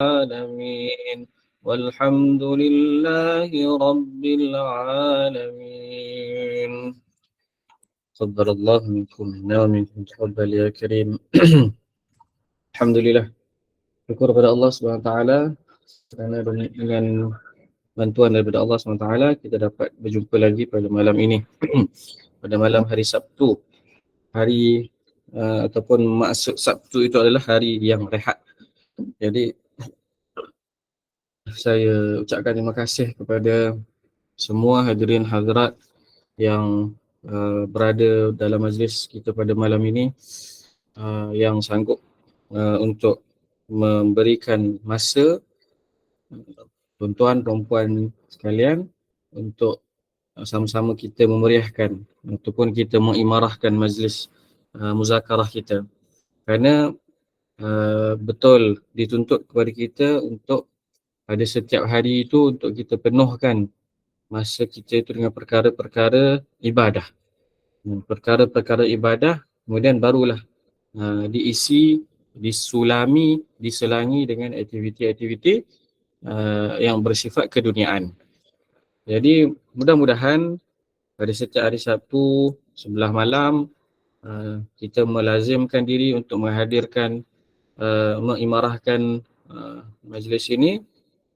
العالمين والحمد لله رب العالمين. تقبل الله منكم ومنكم تقبل يا كريم. Alhamdulillah, syukur kepada Allah SWT kerana dengan bantuan daripada Allah SWT kita dapat berjumpa lagi pada malam ini. Pada malam hari Sabtu, hari ataupun maksud Sabtu itu adalah hari yang rehat. Jadi saya ucapkan terima kasih kepada semua hadirin hadirat yang berada dalam majlis kita pada malam ini, yang sanggup untuk memberikan masa, tuan-tuan perempuan sekalian, untuk sama-sama kita memeriahkan ataupun kita mengimarahkan majlis muzakarah kita. Kerana betul dituntut kepada kita untuk pada setiap hari itu untuk kita penuhkan masa kita itu dengan perkara-perkara ibadah. Perkara-perkara ibadah kemudian barulah diisi, disulami, diselangi dengan aktiviti-aktiviti yang bersifat keduniaan. Jadi mudah-mudahan pada setiap hari Sabtu sebelah malam kita melazimkan diri untuk menghadirkan, mengimarahkan majlis ini.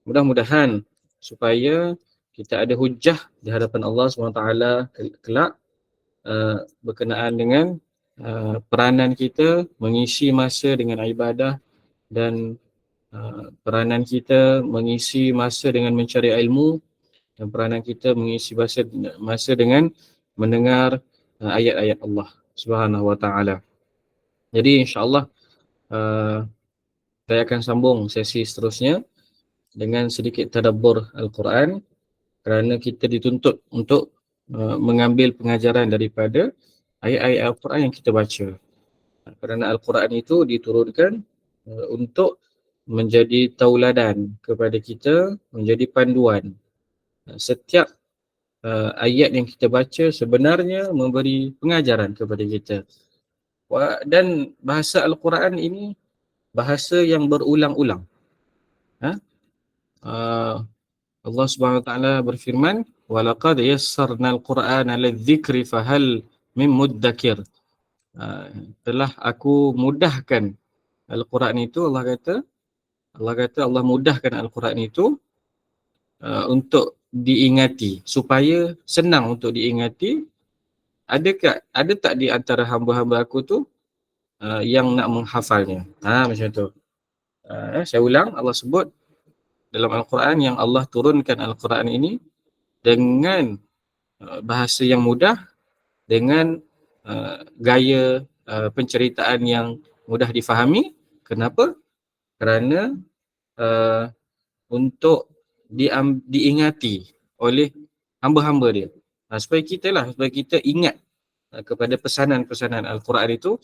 Mudah-mudahan supaya kita ada hujah di hadapan Allah SWT kelak berkenaan dengan peranan kita mengisi masa dengan ibadah dan peranan kita mengisi masa dengan mencari ilmu dan peranan kita mengisi masa dengan mendengar ayat-ayat Allah Subhanahu Wa Taala. Jadi insya-Allah saya akan sambung sesi seterusnya dengan sedikit tadabbur Al-Quran, kerana kita dituntut untuk mengambil pengajaran daripada ayat-ayat Al-Quran yang kita baca. Kerana Al-Quran itu diturunkan untuk menjadi tauladan kepada kita, menjadi panduan. Setiap ayat yang kita baca sebenarnya memberi pengajaran kepada kita. Dan bahasa Al-Quran ini bahasa yang berulang-ulang. Allah Subhanahu Wa Taala berfirman, "Walaqad yassarnal Qur'ana lidzikri fahal min muddakir." Telah aku mudahkan Al-Quran itu, Allah mudahkan Al-Quran itu untuk diingati, supaya senang untuk diingati. Ada tak di antara hamba-hamba aku tu yang nak menghafalnya? Macam tu. Saya ulang, Allah sebut dalam Al-Quran yang Allah turunkan Al-Quran ini dengan bahasa yang mudah, dengan gaya penceritaan yang mudah difahami. Kenapa? Kerana untuk diingati oleh hamba-hamba dia. Supaya kita ingat kepada pesanan-pesanan Al-Quran itu.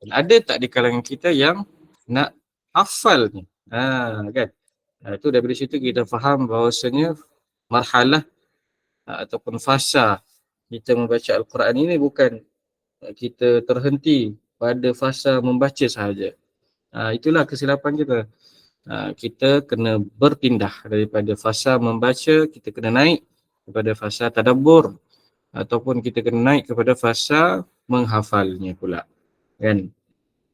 Ada tak di kalangan kita yang nak hafalnya? Kan? Itu daripada situ kita faham bahawasanya marhalah ataupun fasa kita membaca Al-Quran ini bukan kita terhenti pada fasa membaca sahaja. Itulah kesilapan kita. Kita kena berpindah daripada fasa membaca, kita kena naik kepada fasa tadabbur, ataupun kita kena naik kepada fasa menghafalnya pula. Kan?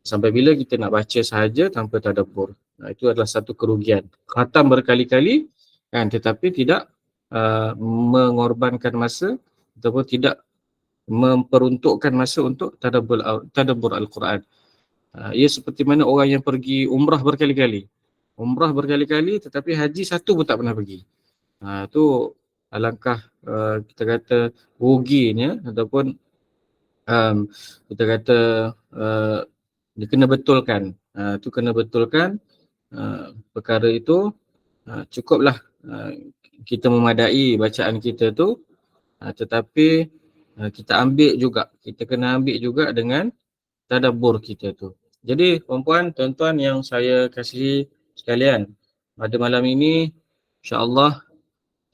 Sampai bila kita nak baca sahaja tanpa tadabbur? Itu adalah satu kerugian. Khatam berkali-kali kan, tetapi tidak mengorbankan masa ataupun tidak memperuntukkan masa untuk tadabbur Al-Quran. Ia seperti mana orang yang pergi umrah berkali-kali. Umrah berkali-kali tetapi haji satu pun tak pernah pergi. Itu alangkah kita kata ruginya, ataupun kita kata dia kena betulkan. Itu kena betulkan perkara itu. Cukuplah kita memadai bacaan kita tu, tetapi kita ambil juga, kita kena ambil juga dengan tadabbur kita tu. Jadi puan-puan, tuan-tuan yang saya kasihi sekalian, pada malam ini insya-Allah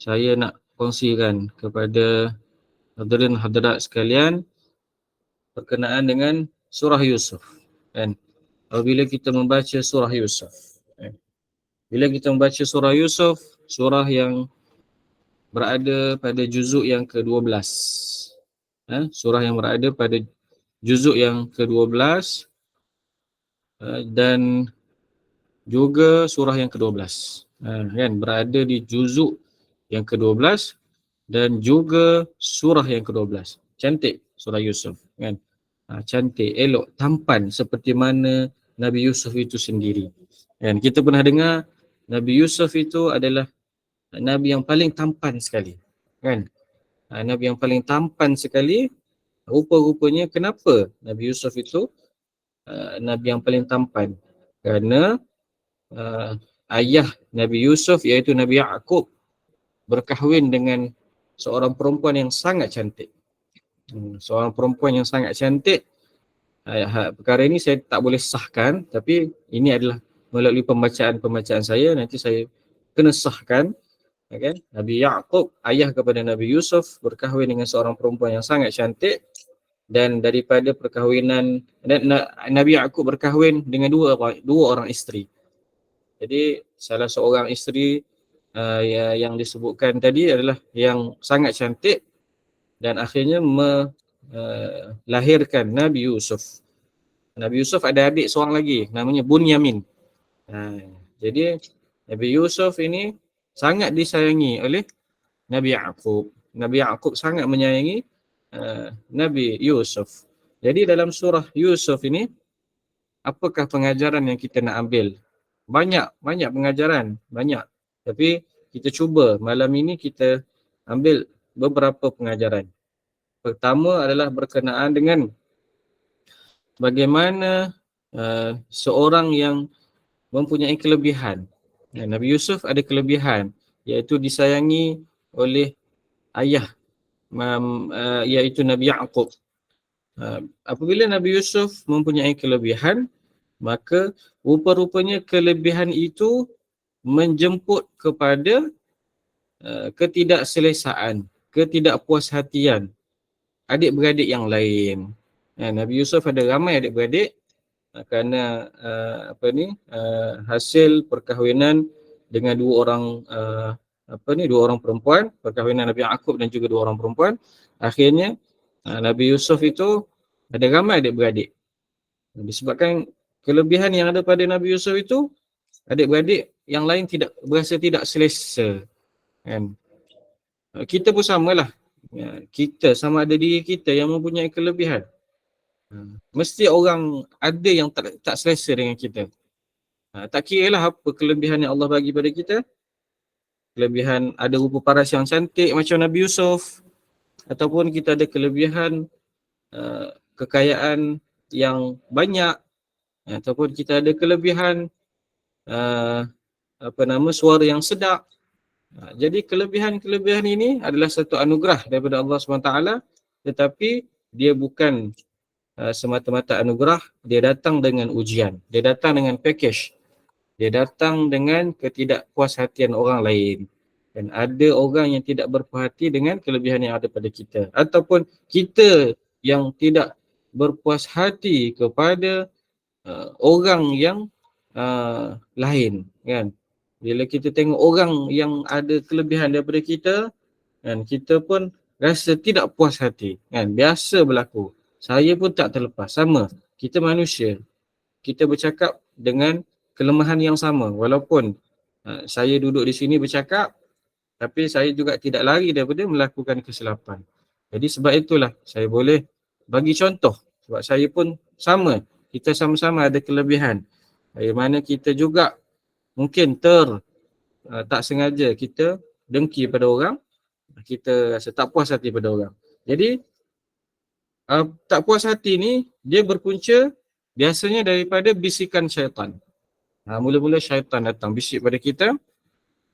saya nak kongsikan kepada hadirin hadirat sekalian berkenaan dengan surah Yusuf. Kan? Apabila kita membaca surah Yusuf, Bila kita membaca surah Yusuf, surah yang berada pada juzuk yang ke-12. Surah yang berada pada juzuk yang ke-12 dan juga surah yang ke-12. Kan berada di juzuk yang ke-12 dan juga surah yang ke-12. Cantik surah Yusuf kan. Cantik, elok, tampan seperti mana Nabi Yusuf itu sendiri. Kan kita pernah dengar Nabi Yusuf itu adalah Nabi yang paling tampan sekali. Kan? Nabi yang paling tampan sekali. Rupa-rupanya kenapa Nabi Yusuf itu Nabi yang paling tampan? Kerana ayah Nabi Yusuf iaitu Nabi Ya'qub berkahwin dengan seorang perempuan yang sangat cantik. Seorang perempuan yang sangat cantik. Perkara ini saya tak boleh sahkan, tapi ini adalah melalui pembacaan saya, nanti saya kena sahkan. Okay? Nabi Ya'qub, ayah kepada Nabi Yusuf, berkahwin dengan seorang perempuan yang sangat cantik, dan daripada perkahwinan Nabi Ya'qub berkahwin dengan dua orang isteri. Jadi salah seorang isteri yang disebutkan tadi adalah yang sangat cantik dan akhirnya melahirkan Nabi Yusuf. Nabi Yusuf ada adik seorang lagi namanya Bunyamin. Jadi Nabi Yusuf ini sangat disayangi oleh Nabi Ya'qub. Nabi Ya'qub sangat menyayangi Nabi Yusuf. Jadi dalam surah Yusuf ini, apakah pengajaran yang kita nak ambil? Banyak pengajaran, banyak. Tapi kita cuba malam ini kita ambil beberapa pengajaran. Pertama adalah berkenaan dengan bagaimana seorang yang mempunyai kelebihan. Nabi Yusuf ada kelebihan, iaitu disayangi oleh ayah, iaitu Nabi Ya'qub. Apabila Nabi Yusuf mempunyai kelebihan, maka rupa-rupanya kelebihan itu menjemput kepada ketidakselesaan, ketidakpuashatian adik-beradik yang lain. Nabi Yusuf ada ramai adik-beradik kerana hasil perkahwinan dengan dua orang perempuan, perkahwinan Nabi Ya'qub dan juga dua orang perempuan. Akhirnya Nabi Yusuf itu ada ramai adik-beradik. Disebabkan kelebihan yang ada pada Nabi Yusuf itu, adik-beradik yang lain berasa tidak selesa. Kan? Kita pun samalah. Kita sama ada diri kita yang mempunyai kelebihan. Mesti orang ada yang tak selesa dengan kita. Tak kira lah apa kelebihan yang Allah bagi pada kita. Kelebihan ada rupa paras yang cantik macam Nabi Yusuf, ataupun kita ada kelebihan kekayaan yang banyak, ataupun kita ada kelebihan suara yang sedap. Jadi kelebihan-kelebihan ini adalah satu anugerah daripada Allah SWT, tetapi dia bukan semata-mata anugerah, dia datang dengan ujian, dia datang dengan package, dia datang dengan ketidakpuashatian orang lain. Dan ada orang yang tidak berpuas hati dengan kelebihan yang ada pada kita, ataupun kita yang tidak berpuas hati kepada orang yang lain, kan? Bila kita tengok orang yang ada kelebihan daripada kita, kan, kita pun rasa tidak puas hati, kan? Biasa berlaku. Saya pun tak terlepas, sama. Kita manusia. Kita bercakap dengan kelemahan yang sama. Walaupun saya duduk di sini bercakap, tapi saya juga tidak lari daripada melakukan kesilapan. Jadi sebab itulah saya boleh bagi contoh. Sebab saya pun sama. Kita sama-sama ada kelebihan. Di mana kita juga mungkin tak sengaja kita dengki pada orang, kita rasa tak puas hati pada orang. Jadi tak puas hati ni dia berpunca biasanya daripada bisikan syaitan. Mula-mula syaitan datang bisik pada kita,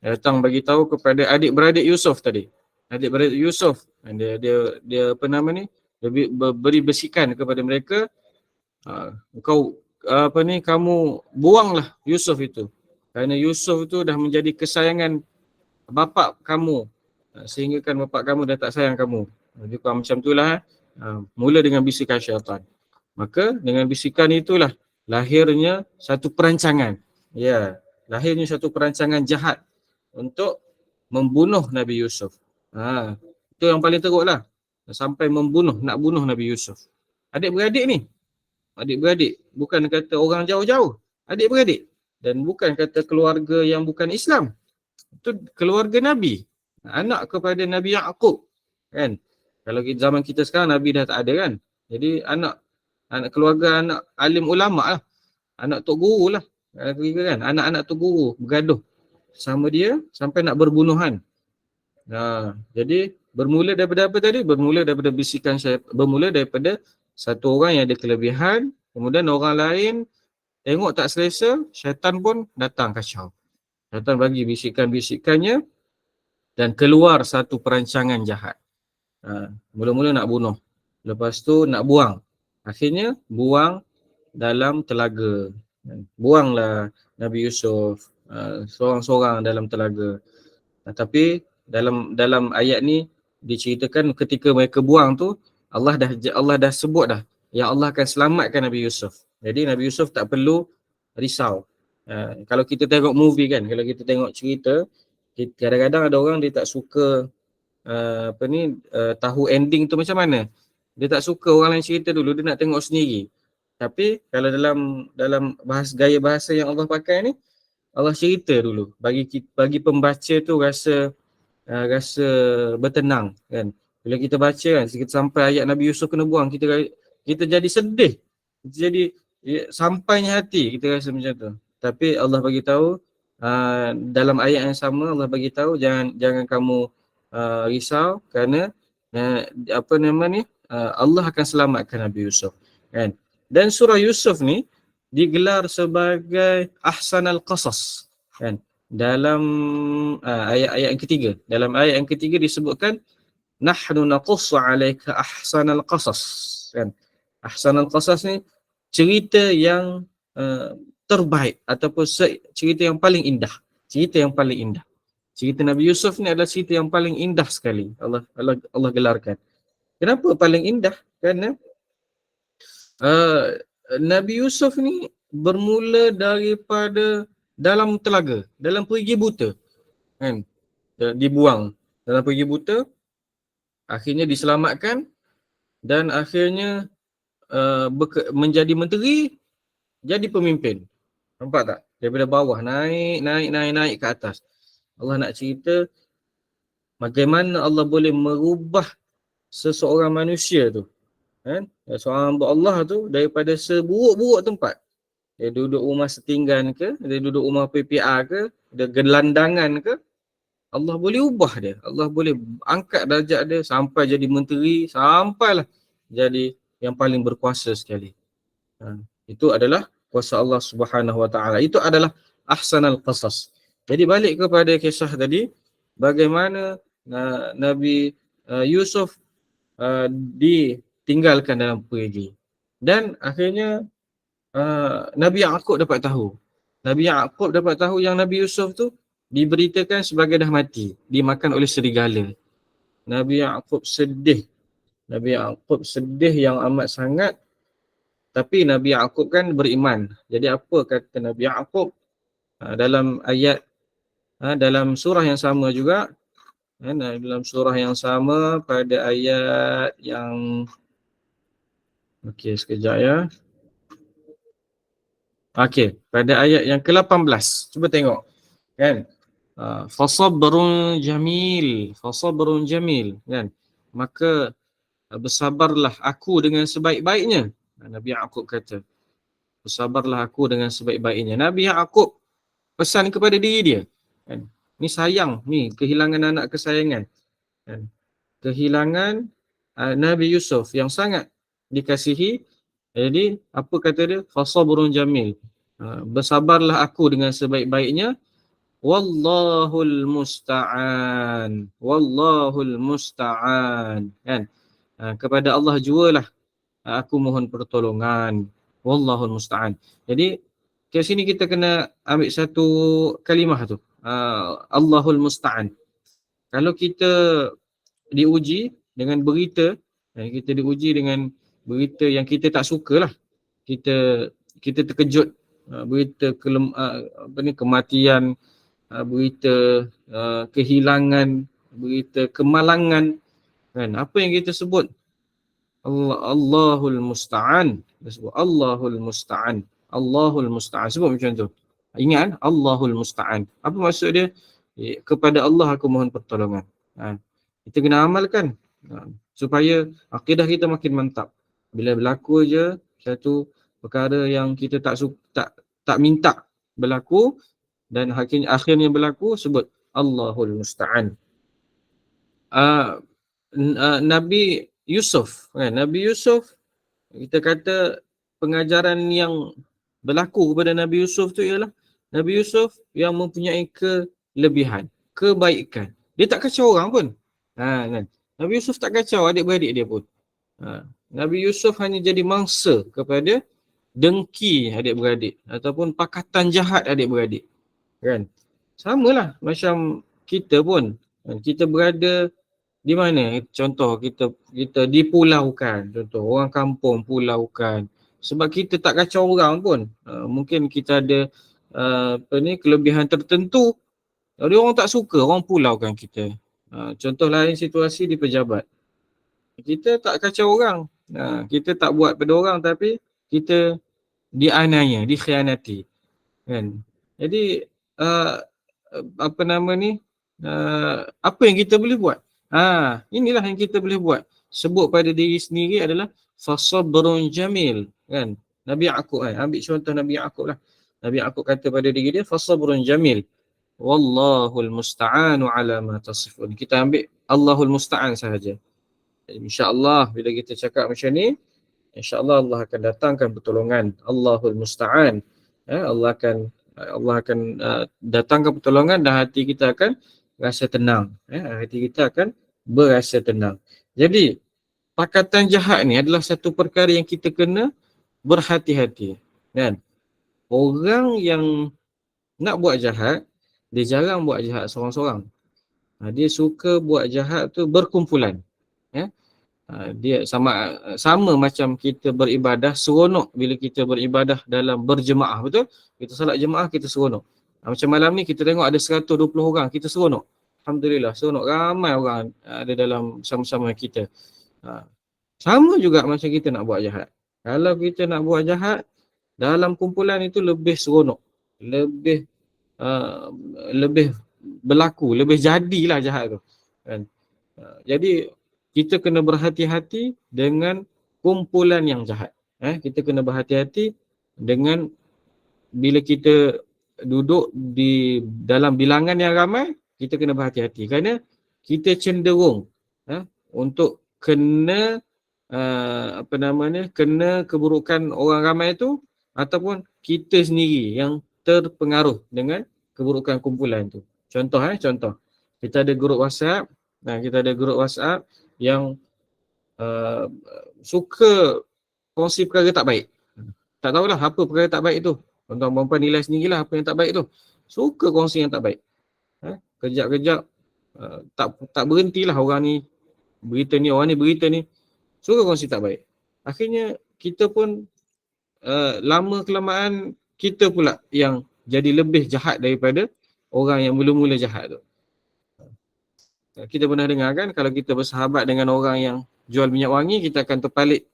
datang bagi tahu kepada adik-beradik Yusuf tadi. Adik-beradik Yusuf, dia beri bisikan kepada mereka, kamu buanglah Yusuf itu. Kerana Yusuf itu dah menjadi kesayangan bapa kamu, sehingga kan bapa kamu dah tak sayang kamu. Jadi macam itulah. Mula dengan bisikan syaitan. Maka dengan bisikan itulah lahirnya satu perancangan. Ya. lahirnya satu perancangan jahat untuk membunuh Nabi Yusuf. Itu yang paling teruk lah. Sampai nak bunuh Nabi Yusuf. Adik-beradik ni, adik-beradik, bukan kata orang jauh-jauh, adik-beradik. Dan bukan kata keluarga yang bukan Islam. Itu keluarga Nabi, anak kepada Nabi Yaqub, kan? Kalau zaman kita sekarang Nabi dah tak ada kan. Jadi anak keluarga, anak alim ulama lah, anak tok guru lah, kan? Anak-anak tok guru bergaduh sama dia sampai nak berbunuhan. Jadi bermula daripada apa tadi? Bermula daripada bisikan syaitan, bermula daripada satu orang yang ada kelebihan, kemudian orang lain tengok tak selesa, syaitan pun datang kacau. Syaitan bagi bisikan-bisikannya dan keluar satu perancangan jahat. Mula-mula nak bunuh, lepas tu nak buang. Akhirnya buang dalam telaga. Buanglah Nabi Yusuf seorang-seorang dalam telaga. Tapi dalam ayat ni diceritakan ketika mereka buang tu, Allah dah sebut dah yang Allah akan selamatkan Nabi Yusuf. Jadi Nabi Yusuf tak perlu risau. Kalau kita tengok movie kan, kalau kita tengok cerita, kadang-kadang ada orang dia tak suka tahu ending tu macam mana. Dia tak suka orang lain cerita dulu, dia nak tengok sendiri. Tapi kalau dalam gaya bahasa yang Allah pakai ni, Allah cerita dulu bagi pembaca tu rasa bertenang kan. Bila kita baca kan, kita sampai ayat Nabi Yusuf kena buang, kita jadi sedih. Kita jadi sampainya hati kita rasa macam tu. Tapi Allah bagi tahu dalam ayat yang sama, Allah bagi tahu jangan kamu risau kerana Allah akan selamatkan Nabi Yusuf kan. Dan surah Yusuf ni digelar sebagai ahsanal qasas kan. Dalam ayat yang ketiga, disebutkan nahnu naqussu 'alaika ahsanal qasas kan. Ahsanal qasas ni cerita yang terbaik ataupun cerita yang paling indah. Cerita Nabi Yusuf ni adalah cerita yang paling indah sekali. Allah gelarkan. Kenapa paling indah? Kerana Nabi Yusuf ni bermula daripada dalam telaga, dalam perigi buta kan, dibuang dalam perigi buta, akhirnya diselamatkan dan akhirnya menjadi menteri, jadi pemimpin. Nampak tak? Daripada bawah naik ke atas. Allah nak cerita bagaimana Allah boleh merubah seseorang manusia tu kan, seorang hamba Allah tu daripada seburuk-buruk tempat. Dia duduk rumah setinggan ke, dia duduk rumah PPR ke, dia gelandangan ke, Allah boleh ubah dia. Allah boleh angkat darjat dia sampai jadi menteri, sampailah jadi yang paling berkuasa sekali. Itu adalah kuasa Allah Subhanahu Wa Taala. Itu adalah ahsanal qasas. Jadi balik kepada kisah tadi, bagaimana Nabi Yusuf ditinggalkan dalam perigi. Dan akhirnya Nabi Yaqub dapat tahu. Yang Nabi Yusuf tu diberitakan sebagai dah mati, dimakan oleh serigala. Nabi Yaqub sedih yang amat sangat. Tapi Nabi Yaqub kan beriman. Jadi apa kata Nabi Yaqub dalam ayat dalam surah yang sama juga, dalam surah yang sama pada ayat yang sekejap ya. Pada ayat yang ke-18. Cuba tengok. Kan? Fasabrun jamil kan? Maka bersabarlah aku dengan sebaik-baiknya. Nabi Yaqub kata, bersabarlah aku dengan sebaik-baiknya. Nabi Yaqub pesan kepada diri dia. Kan? Ni sayang, ni kehilangan anak kesayangan. Kan? Kehilangan Nabi Yusuf yang sangat dikasihi. Jadi apa kata dia? Fasabrun jamil. Bersabarlah aku dengan sebaik-baiknya. Wallahul musta'an. Kan? Kepada Allah jualah aku mohon pertolongan. Wallahul musta'an. Jadi kat sini kita kena ambil satu kalimah tu. Allahul musta'an. Kalau kita diuji dengan berita, kita diuji dengan berita yang kita tak sukalah. Kita terkejut berita kematian, berita kehilangan, berita kemalangan, kan? Apa yang kita sebut? Allahul Musta'an. Dia sebut Allahul Musta'an. Allahul Musta'an. Sebut macam tu. Ingat, Allahul Musta'an. Apa maksud dia? Kepada Allah aku mohon pertolongan. Kita kena amalkan supaya akidah kita makin mantap. Bila berlaku je satu perkara yang kita tak minta berlaku dan akhirnya berlaku, sebut Allahul Musta'an. Nabi Yusuf, kan? Nabi Yusuf, kita kata pengajaran yang berlaku kepada Nabi Yusuf tu ialah Nabi Yusuf yang mempunyai kelebihan, kebaikan. Dia tak kacau orang pun. Kan? Nabi Yusuf tak kacau adik-beradik dia pun. Nabi Yusuf hanya jadi mangsa kepada dengki adik-beradik ataupun pakatan jahat adik-beradik. Kan? Samalah macam kita pun. Kita berada di mana? Contoh kita dipulaukan. Contoh orang kampung pulaukan. Sebab kita tak kacau orang pun. Mungkin kita ada kelebihan tertentu. Jadi orang tak suka, orang pulaukan kita. Contoh lain situasi di pejabat. Kita tak kacau orang. Kita tak buat pada orang tapi kita dianiaya, dikhianati. Kan? Jadi apa yang kita boleh buat? Inilah yang kita boleh buat. Sebut pada diri sendiri adalah fasabrun jamil, kan? Nabi Yaqub, ambil contoh Nabi Yaqub lah. Nabi Yaqub kata pada diri dia fasabrun jamil. Wallahul musta'anu ala ma tasifun. Kita ambil Allahul musta'an sahaja. InsyaAllah bila kita cakap macam ni, InsyaAllah Allah akan datangkan pertolongan. Allahul musta'an. Allah akan datangkan pertolongan dan hati kita akan rasa tenang. Hati kita akan berasa tenang. Jadi, pakatan jahat ni adalah satu perkara yang kita kena berhati-hati. Kan? Orang yang nak buat jahat, dia jarang buat jahat seorang-seorang. Dia suka buat jahat tu berkumpulan. Dia sama macam kita beribadah, seronok bila kita beribadah dalam berjemaah, betul? Kita salat jemaah, kita seronok. Macam malam ni kita tengok ada 120 orang, kita seronok. Alhamdulillah, seronok. Ramai orang ada dalam sama-sama kita. Sama juga macam kita nak buat jahat. Kalau kita nak buat jahat, dalam kumpulan itu lebih seronok. Lebih berlaku, lebih jadilah jahat tu. Kan? Jadi, kita kena berhati-hati dengan kumpulan yang jahat. Kita kena berhati-hati dengan bila kita duduk di dalam bilangan yang ramai, kita kena berhati-hati. Kerana kita cenderung untuk kena kena keburukan orang ramai itu ataupun kita sendiri yang terpengaruh dengan keburukan kumpulan tu. Contoh. Kita ada grup WhatsApp. Kita ada grup WhatsApp yang suka kongsi perkara tak baik. Tak tahulah apa perkara tak baik tu. Tuan-tuan perempuan nilai sendirilah apa yang tak baik tu. Suka kongsi yang tak baik. Kejap-kejap tak berhentilah orang ni berita ni. Suka kongsi tak baik. Akhirnya kita pun lama kelamaan kita pula yang jadi lebih jahat daripada orang yang mula-mula jahat tu. Kita pernah dengar kan, kalau kita bersahabat dengan orang yang jual minyak wangi, kita akan terpalit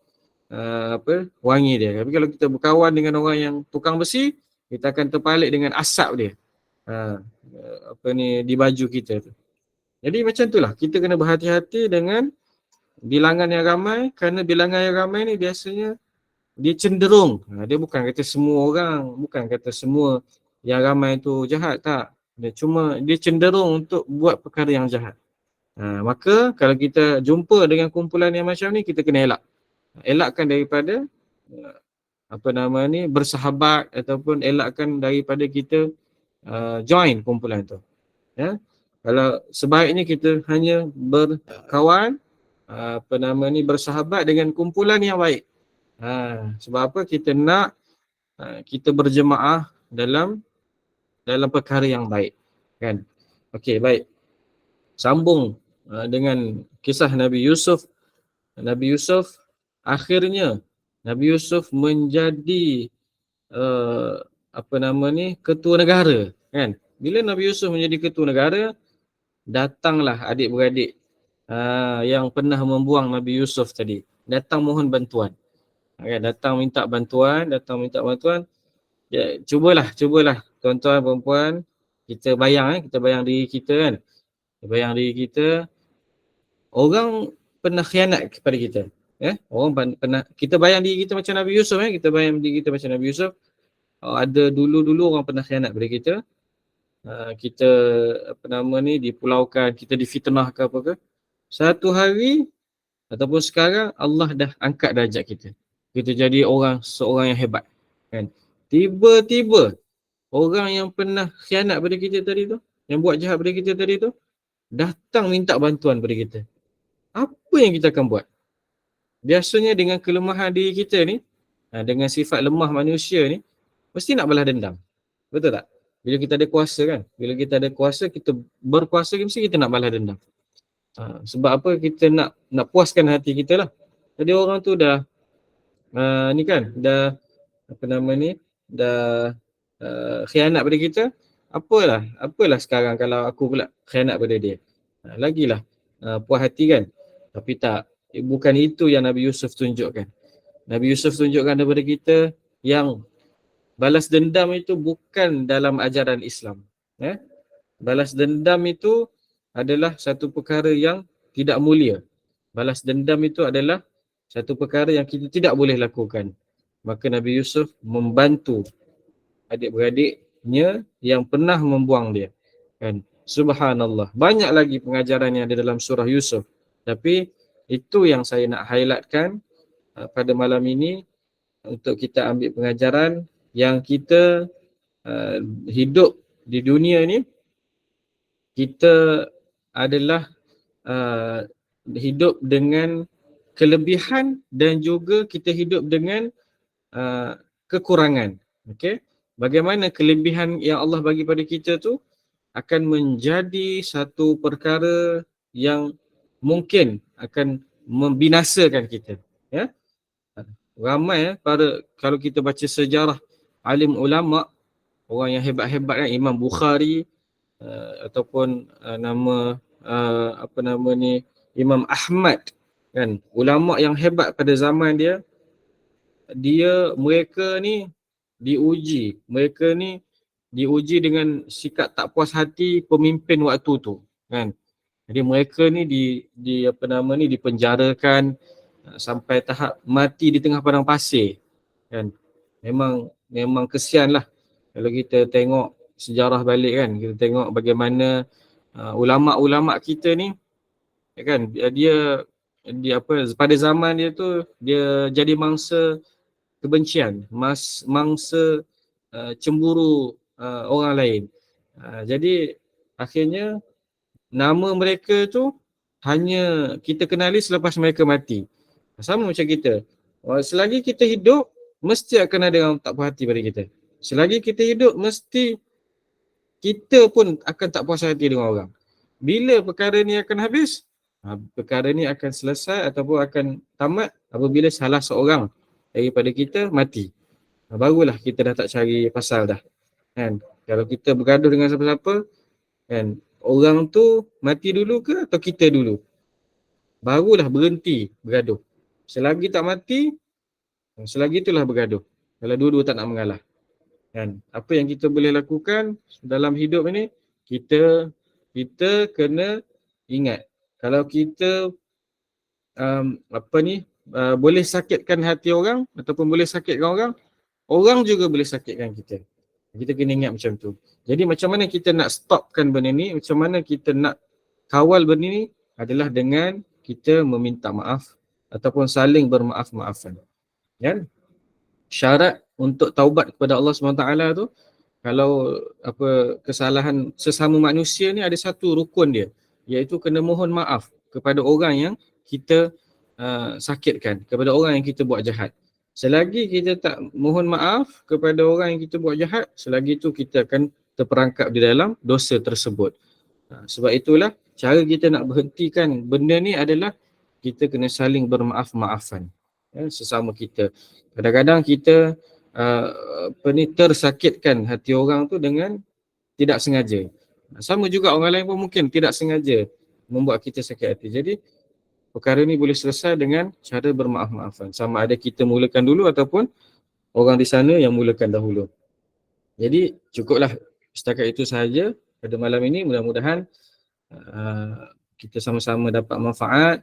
wangi dia. Tapi kalau kita berkawan dengan orang yang tukang besi, kita akan terpalit dengan asap dia. Di baju kita tu. Jadi macam itulah, kita kena berhati-hati dengan bilangan yang ramai, kerana bilangan yang ramai ni biasanya dia cenderung, dia bukan kata semua orang, bukan kata semua yang ramai tu jahat, tak. Dia cenderung untuk buat perkara yang jahat. Maka kalau kita jumpa dengan kumpulan yang macam ni, kita kena elak. Elakkan daripada bersahabat ataupun elakkan daripada kita join kumpulan tu. Kalau sebaiknya kita hanya berkawan, bersahabat dengan kumpulan yang baik. Sebab apa? Kita nak kita berjemaah dalam perkara yang baik. Kan? Okey, baik. Sambung dengan kisah Nabi Yusuf. Nabi Yusuf akhirnya Nabi Yusuf menjadi ketua negara, kan. Bila Nabi Yusuf menjadi ketua negara, datanglah adik-beradik yang pernah membuang Nabi Yusuf tadi. Datang mohon bantuan. Kan, datang minta bantuan. Ya, cubalah tuan-tuan perempuan, kita bayang diri kita kan. Bayang diri kita, orang pernah khianat kepada kita. Orang pernah, kita bayang diri kita macam Nabi Yusuf, kita bayang diri kita macam Nabi Yusuf. Ada dulu orang pernah khianat kepada kita. Kita dipulaukan, kita difitnah ke apa ke. Satu hari ataupun sekarang Allah dah angkat darjat kita. Kita jadi seorang yang hebat, kan. Tiba-tiba orang yang pernah khianat pada kita tadi tu, yang buat jahat pada kita tadi tu, datang minta bantuan pada kita. Apa yang kita akan buat? Biasanya dengan kelemahan diri kita ni, dengan sifat lemah manusia ni, mesti nak balas dendam. Betul tak? Bila kita ada kuasa kan? Bila kita ada kuasa, kita berkuasa, mesti kita nak balas dendam. Sebab apa? Kita nak puaskan hati kita lah. Jadi orang tu dah dah khianat pada kita. Apalah sekarang kalau aku pula khianat pada dia. Lagilah puas hati kan. Tapi tak, bukan itu yang Nabi Yusuf tunjukkan. Nabi Yusuf tunjukkan kepada kita yang balas dendam itu bukan dalam ajaran Islam. Balas dendam itu adalah satu perkara yang tidak mulia. Balas dendam itu adalah satu perkara yang kita tidak boleh lakukan. Maka Nabi Yusuf membantu adik-beradiknya yang pernah membuang dia. Kan? Subhanallah. Banyak lagi pengajaran yang ada dalam surah Yusuf. Tapi itu yang saya nak highlightkan pada malam ini, untuk kita ambil pengajaran yang kita hidup di dunia ni, kita adalah hidup dengan kelebihan dan juga kita hidup dengan kekurangan. Okey, bagaimana kelebihan yang Allah bagi pada kita tu akan menjadi satu perkara yang mungkin akan membinasakan kita. Ya, ramai kalau kita baca sejarah alim ulama, orang yang hebat-hebat kan, Imam Bukhari ataupun Imam Ahmad kan, ulama yang hebat pada zaman dia, mereka ni diuji dengan sikap tak puas hati pemimpin waktu tu kan. Jadi mereka ni dipenjarakan sampai tahap mati di tengah padang pasir kan. Memang kesianlah kalau kita tengok sejarah balik kan, kita tengok bagaimana ulama-ulama kita ni kan, dia pada zaman dia tu dia jadi mangsa kebencian, mangsa cemburu orang lain. Jadi akhirnya nama mereka tu hanya kita kenali selepas mereka mati. Sama macam kita. Selagi kita hidup, mesti akan ada orang tak puas hati pada kita. Selagi kita hidup, mesti kita pun akan tak puas hati dengan orang. Bila perkara ni akan habis? Perkara ni akan selesai ataupun akan tamat apabila salah seorang daripada kita mati. Barulah kita dah tak cari pasal dah. Kan? Kalau kita bergaduh dengan siapa-siapa, kan, orang tu mati dulu ke atau kita dulu? Barulah berhenti bergaduh. Selagi tak mati, selagi itulah bergaduh. Kalau dua-dua tak nak mengalah. Kan? Apa yang kita boleh lakukan dalam hidup ini, kita kena ingat, kalau kita boleh sakitkan hati orang ataupun boleh sakitkan orang, orang juga boleh sakitkan kita. Kita kena ingat macam tu. Jadi macam mana kita nak stopkan benda ni, macam mana kita nak kawal benda ni, adalah dengan kita meminta maaf ataupun saling bermaaf-maafan. Kan? Syarat untuk taubat kepada Allah SWT tu, kalau kesalahan sesama manusia ni ada satu rukun dia, iaitu kena mohon maaf kepada orang yang kita sakitkan, kepada orang yang kita buat jahat. Selagi kita tak mohon maaf kepada orang yang kita buat jahat, selagi itu kita akan terperangkap di dalam dosa tersebut. Sebab itulah cara kita nak berhentikan benda ni adalah kita kena saling bermaaf-maafan, sesama kita. Kadang-kadang kita tersakitkan hati orang tu dengan tidak sengaja. Sama juga orang lain pun mungkin tidak sengaja membuat kita sakit hati. Jadi perkara ni boleh selesai dengan cara bermaaf-maafan. Sama ada kita mulakan dulu ataupun orang di sana yang mulakan dahulu. Jadi cukuplah setakat itu sahaja pada malam ini. Mudah-mudahan kita sama-sama dapat manfaat.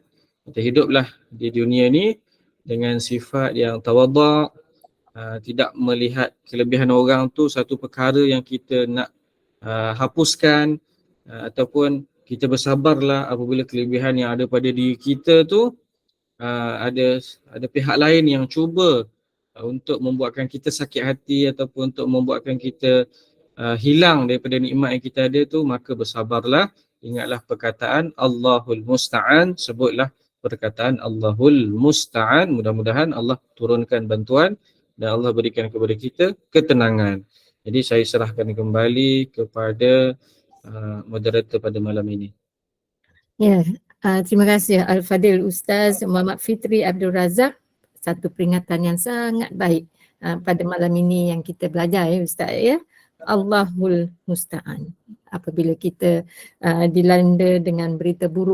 Kita hiduplah di dunia ni dengan sifat yang tawadhu', tidak melihat kelebihan orang tu satu perkara yang kita nak hapuskan, ataupun kita bersabarlah apabila kelebihan yang ada pada diri kita tu ada pihak lain yang cuba untuk membuatkan kita sakit hati ataupun untuk membuatkan kita hilang daripada nikmat yang kita ada tu, maka bersabarlah. Ingatlah perkataan Allahul Musta'an, sebutlah perkataan Allahul Musta'an. Mudah-mudahan Allah turunkan bantuan dan Allah berikan kepada kita ketenangan. Jadi saya serahkan kembali kepada moderator pada malam ini. Ya, terima kasih Al-Fadil Ustaz Muhammad Fitri Abdul Razak. Satu peringatan yang sangat baik pada malam ini yang kita belajar ya Ustaz ya. Allahul Musta'an. Apabila kita dilanda dengan berita buruk